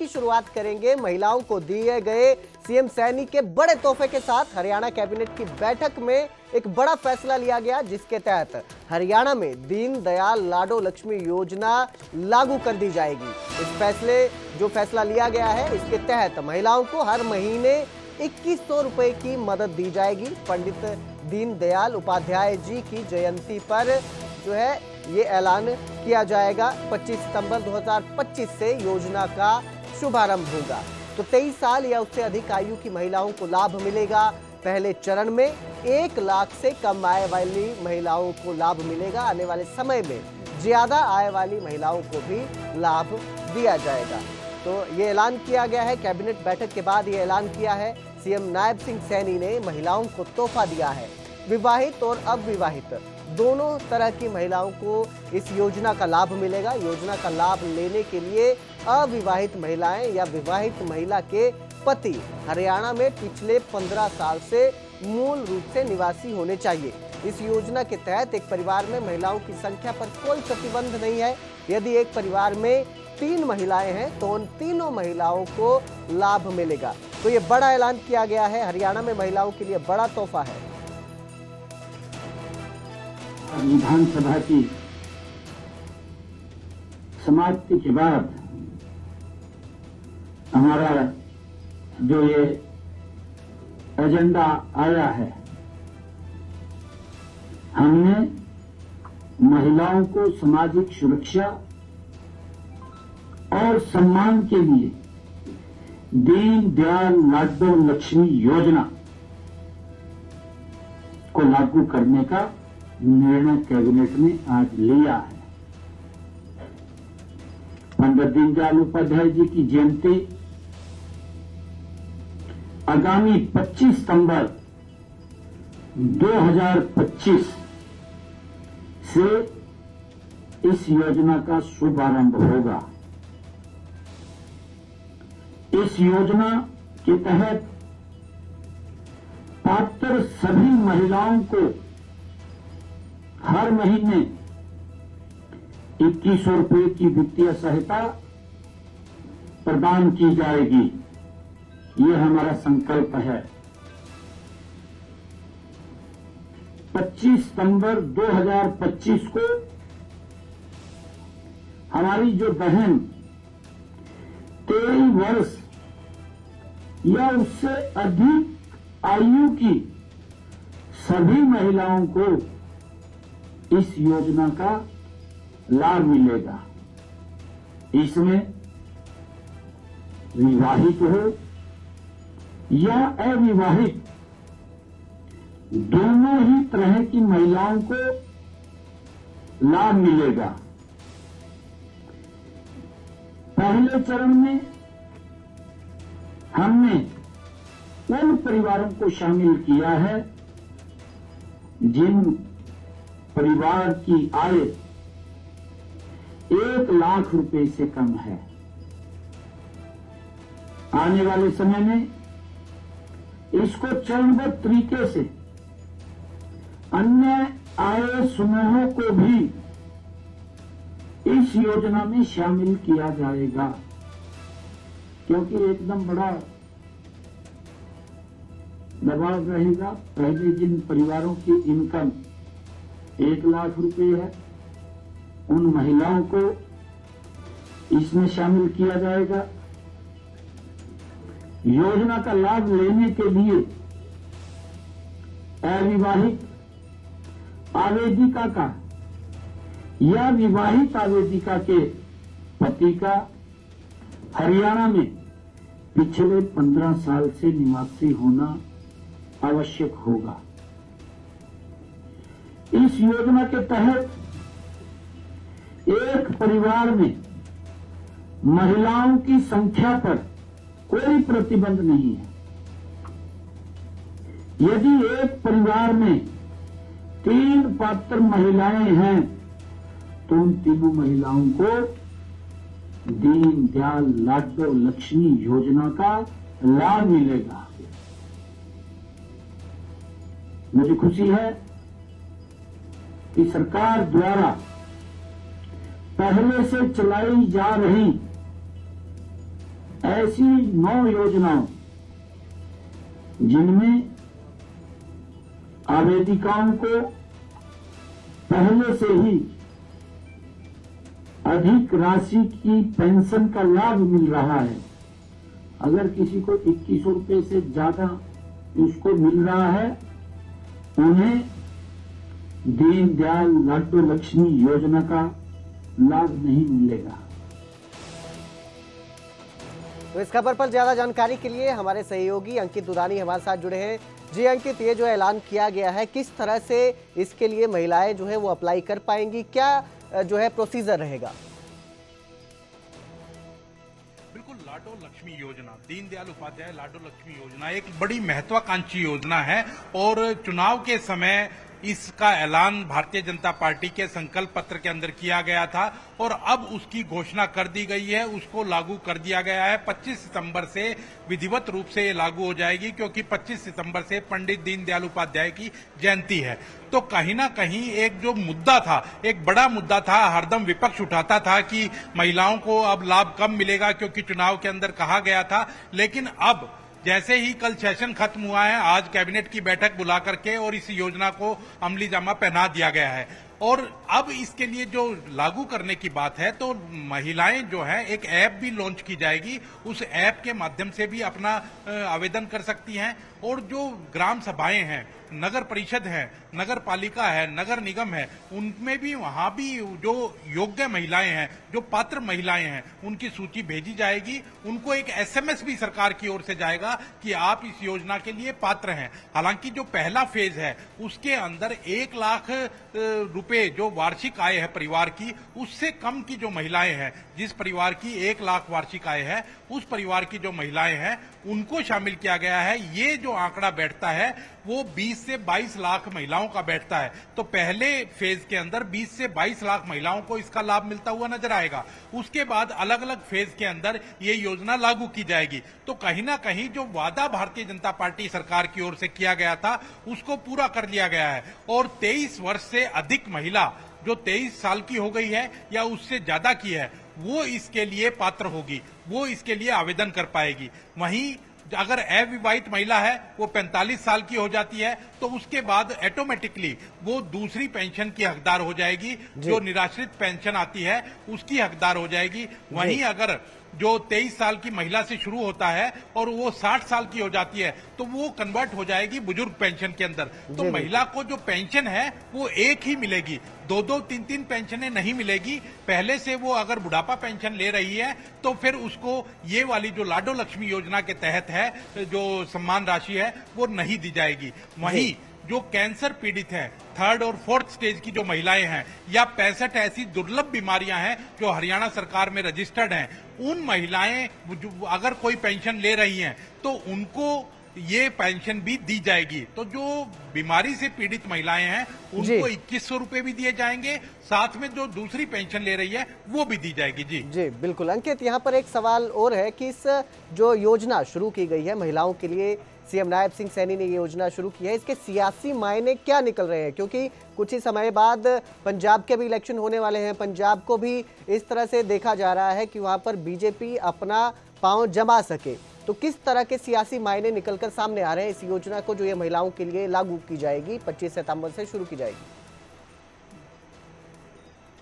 की शुरुआत करेंगे। महिलाओं को दिए गए सीएम सैनी के बड़े तोहफे के साथ हरियाणा कैबिनेट की बैठक में एक बड़ा फैसला लिया गया, जिसके तहत हरियाणा में दीनदयाल लाडो लक्ष्मी योजना लागू कर दी जाएगी। जो फैसला लिया गया है, इसके तहत महिलाओं को हर महीने 2100 रुपए की मदद दी जाएगी। पंडित दीनदयाल उपाध्याय जी की जयंती पर जो है ये ऐलान किया जाएगा। 25 सितंबर 2025 से योजना का शुभारंभ होगा। तो 23 साल या उससे अधिक आयु की महिलाओं को लाभ मिलेगा। पहले चरण में 1 लाख से कम आय वाली महिलाओं को लाभ मिलेगा। आने वाले समय में ज्यादा आय वाली महिलाओं को भी लाभ दिया जाएगा। तो ये ऐलान किया गया है। कैबिनेट बैठक के बाद ये ऐलान किया है सीएम नायब सिंह सैनी ने। महिलाओं को तोहफा दिया है। विवाहित और अविवाहित दोनों तरह की महिलाओं को इस योजना का लाभ मिलेगा। योजना का लाभ लेने के लिए अविवाहित महिलाएं या विवाहित महिला के पति हरियाणा में पिछले 15 साल से मूल रूप से निवासी होने चाहिए। इस योजना के तहत एक परिवार में महिलाओं की संख्या पर कोई प्रतिबंध नहीं है। यदि एक परिवार में 3 महिलाएं हैं तो उन तीनों महिलाओं को लाभ मिलेगा। तो ये बड़ा ऐलान किया गया है। हरियाणा में महिलाओं के लिए बड़ा तोहफा है। विधानसभा की समाप्ति के बाद हमारा जो ये एजेंडा आया है, हमने महिलाओं को सामाजिक सुरक्षा और सम्मान के लिए दीनदयाल लाडो लक्ष्मी योजना को लागू करने का निर्णय कैबिनेट में आज लिया है। पंडित दीनदयाल उपाध्याय जी की जयंती आगामी 25 सितंबर 2025 से इस योजना का शुभारंभ होगा। इस योजना के तहत पात्र सभी महिलाओं को हर महीने 2100 रुपये की वित्तीय सहायता प्रदान की जाएगी। ये हमारा संकल्प है। 25 सितंबर 2025 को हमारी जो बहन 23 वर्ष या उससे अधिक आयु की सभी महिलाओं को इस योजना का लाभ मिलेगा। इसमें विवाहित हो या अविवाहित दोनों ही तरह की महिलाओं को लाभ मिलेगा। पहले चरण में हमने उन परिवारों को शामिल किया है जिन परिवार की आय 1 लाख रुपए से कम है। आने वाले समय में इसको चरणबद्ध तरीके से अन्य आय समूहों को भी इस योजना में शामिल किया जाएगा, क्योंकि एकदम बड़ा दबाव रहेगा। पहले जिन परिवारों की इनकम 1 लाख रुपए है, उन महिलाओं को इसमें शामिल किया जाएगा। योजना का लाभ लेने के लिए अविवाहित आवेदिका का या विवाहित आवेदिका के पति का हरियाणा में पिछले 15 साल से निवासी होना आवश्यक होगा। इस योजना के तहत एक परिवार में महिलाओं की संख्या पर कोई प्रतिबंध नहीं है। यदि एक परिवार में 3 पात्र महिलाएं हैं तो उन तीनों महिलाओं को दीनदयाल लाडो लक्ष्मी योजना का लाभ मिलेगा। मुझे खुशी है कि सरकार द्वारा पहले से चलाई जा रही ऐसी 9 योजनाओं जिनमें आवेदिकाओं को पहले से ही अधिक राशि की पेंशन का लाभ मिल रहा है। अगर किसी को 2100 रुपये से ज्यादा उसको मिल रहा है, उन्हें दीनदयाल लाडो लक्ष्मी योजना का लाभ नहीं मिलेगा। तो इस खबर पर ज्यादा जानकारी के लिए हमारे सहयोगी अंकित दुरानी हमारे साथ जुड़े हैं। जी अंकित, ये जो ऐलान किया गया है, किस तरह से इसके लिए महिलाएं जो है वो अप्लाई कर पाएंगी, क्या जो है प्रोसीजर रहेगा? बिल्कुल, लाडो लक्ष्मी योजना, दीनदयाल उपाध्याय लाडो लक्ष्मी योजना एक बड़ी महत्वाकांक्षी योजना है और चुनाव के समय इसका ऐलान भारतीय जनता पार्टी के संकल्प पत्र के अंदर किया गया था और अब उसकी घोषणा कर दी गई है, उसको लागू कर दिया गया है। 25 सितंबर से विधिवत रूप से ये लागू हो जाएगी, क्योंकि 25 सितंबर से पंडित दीनदयाल उपाध्याय की जयंती है। तो कहीं ना कहीं एक जो मुद्दा था, एक बड़ा मुद्दा था, हरदम विपक्ष उठाता था कि महिलाओं को अब लाभ कम मिलेगा, क्योंकि चुनाव के अंदर कहा गया था। लेकिन अब जैसे ही कल सेशन खत्म हुआ है, आज कैबिनेट की बैठक बुला करके और इस योजना को अमली जामा पहना दिया गया है और अब इसके लिए जो लागू करने की बात है, तो महिलाएं जो है एक ऐप भी लॉन्च की जाएगी, उस ऐप के माध्यम से भी अपना आवेदन कर सकती हैं और जो ग्राम सभाएं हैं, नगर परिषद है, नगर पालिका है, नगर निगम है, उनमें भी वहां भी जो योग्य महिलाएं हैं, जो पात्र महिलाएं हैं, उनकी सूची भेजी जाएगी। उनको एक एसएमएस भी सरकार की ओर से जाएगा कि आप इस योजना के लिए पात्र हैं। हालांकि जो पहला फेज है उसके अंदर 1 लाख रुपए जो वार्षिक आय है परिवार की, उससे कम की जो महिलाएं हैं, जिस परिवार की 1 लाख वार्षिक आय है, उस परिवार की जो महिलाएं हैं उनको शामिल किया गया है। ये जो आंकड़ा बैठता है वो 20 से 22 लाख महिलाओं का बैठता है। तो पहले फेज के अंदर 20 से 22 लाख महिलाओं को इसका लाभ मिलता हुआ नजर आएगा। उसके बाद अलग अलग फेज के अंदर ये योजना लागू की जाएगी। तो कहीं ना कहीं जो वादा भारतीय जनता पार्टी सरकार की ओर से किया गया था उसको पूरा कर लिया गया है और 23 वर्ष से अधिक महिला जो 23 साल की हो गई है या उससे ज्यादा की है, वो इसके लिए पात्र होगी, वो इसके लिए आवेदन कर पाएगी। वहीं अगर अविवाहित महिला है, वो 45 साल की हो जाती है, तो उसके बाद ऑटोमेटिकली वो दूसरी पेंशन की हकदार हो जाएगी, जो निराश्रित पेंशन आती है उसकी हकदार हो जाएगी। वहीं अगर जो 23 साल की महिला से शुरू होता है और वो 60 साल की हो जाती है, तो वो कन्वर्ट हो जाएगी बुजुर्ग पेंशन के अंदर। तो महिला को जो पेंशन है वो एक ही मिलेगी, 2-2, 3-3 पेंशनें नहीं मिलेगी। पहले से वो अगर बुढ़ापा पेंशन ले रही है तो फिर उसको ये वाली जो लाडो लक्ष्मी योजना के तहत है जो सम्मान राशि है वो नहीं दी जाएगी। वहीं जो कैंसर पीड़ित है, 3rd और 4th स्टेज की जो महिलाएं हैं या 65 ऐसी दुर्लभ बीमारियां हैं जो हरियाणा सरकार में रजिस्टर्ड हैं, उन महिलाएं अगर कोई पेंशन ले रही हैं तो उनको ये पेंशन भी दी जाएगी। तो जो बीमारी से पीड़ित महिलाएं हैं उनको 2100 रुपए भी दिए जाएंगे, साथ में जो दूसरी पेंशन ले रही है वो भी दी जाएगी। जी बिल्कुल अंकित, यहाँ पर एक सवाल और है कि इस जो योजना शुरू की गई है महिलाओं के लिए, सीएम नायब सिंह सैनी ने ये योजना शुरू की है, इसके सियासी मायने क्या निकल रहे हैं? क्योंकि कुछ ही समय बाद पंजाब के भी इलेक्शन होने वाले हैं, पंजाब को भी इस तरह से देखा जा रहा है कि वहां पर बीजेपी अपना पांव जमा सके। तो किस तरह के सियासी मायने निकलकर सामने आ रहे हैं इस योजना को जो ये महिलाओं के लिए लागू की जाएगी, 25 सितंबर से शुरू की जाएगी?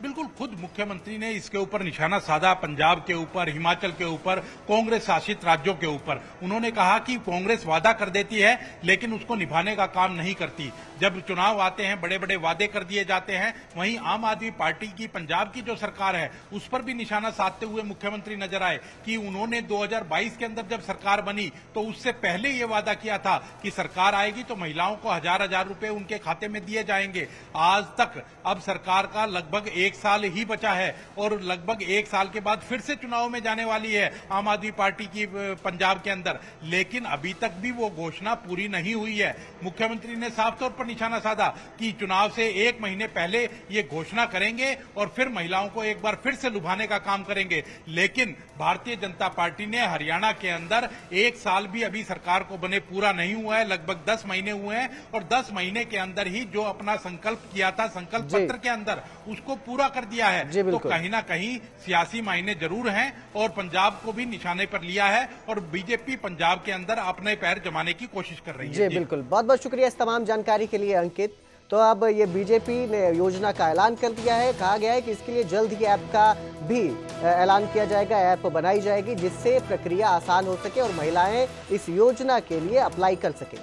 बिल्कुल, खुद मुख्यमंत्री ने इसके ऊपर निशाना साधा, पंजाब के ऊपर, हिमाचल के ऊपर, कांग्रेस शासित राज्यों के ऊपर। उन्होंने कहा कि कांग्रेस वादा कर देती है लेकिन उसको निभाने का काम नहीं करती। जब चुनाव आते हैं बड़े बड़े वादे कर दिए जाते हैं। वहीं आम आदमी पार्टी की पंजाब की जो सरकार है उस पर भी निशाना साधते हुए मुख्यमंत्री नजर आए कि उन्होंने 2022 के अंदर जब सरकार बनी तो उससे पहले ये वादा किया था कि सरकार आएगी तो महिलाओं को 1000-1000 रुपए उनके खाते में दिए जाएंगे। आज तक अब सरकार का लगभग 1 साल ही बचा है और लगभग 1 साल के बाद फिर से चुनाव में जाने वाली है आम आदमी पार्टी की पंजाब के अंदर, लेकिन अभी तक भी वो घोषणा पूरी नहीं हुई है। मुख्यमंत्री ने साफ तौर पर निशाना साधा कि चुनाव से 1 महीने पहले ये घोषणा करेंगे और फिर महिलाओं को एक बार फिर से लुभाने का काम करेंगे। लेकिन भारतीय जनता पार्टी ने हरियाणा के अंदर 1 साल भी अभी सरकार को बने पूरा नहीं हुआ है, लगभग 10 महीने हुए हैं और 10 महीने के अंदर ही जो अपना संकल्प किया था संकल्प पत्र के अंदर उसको पूरा पूरा कर दिया है। जी, तो बिल्कुल। कहीं ना कहीं सियासी मायने जरूर हैं और पंजाब को भी निशाने पर लिया है और बीजेपी पंजाब के अंदर अपने पैर जमाने की कोशिश कर रही है। जी बिल्कुल, बहुत बहुत शुक्रिया इस तमाम जानकारी के लिए अंकित। तो अब ये बीजेपी ने योजना का ऐलान कर दिया है, कहा गया है कि इसके लिए जल्द ही ऐप का भी ऐलान किया जाएगा, ऐप बनाई जाएगी जिससे प्रक्रिया आसान हो सके और महिलाएं इस योजना के लिए अप्लाई कर सके।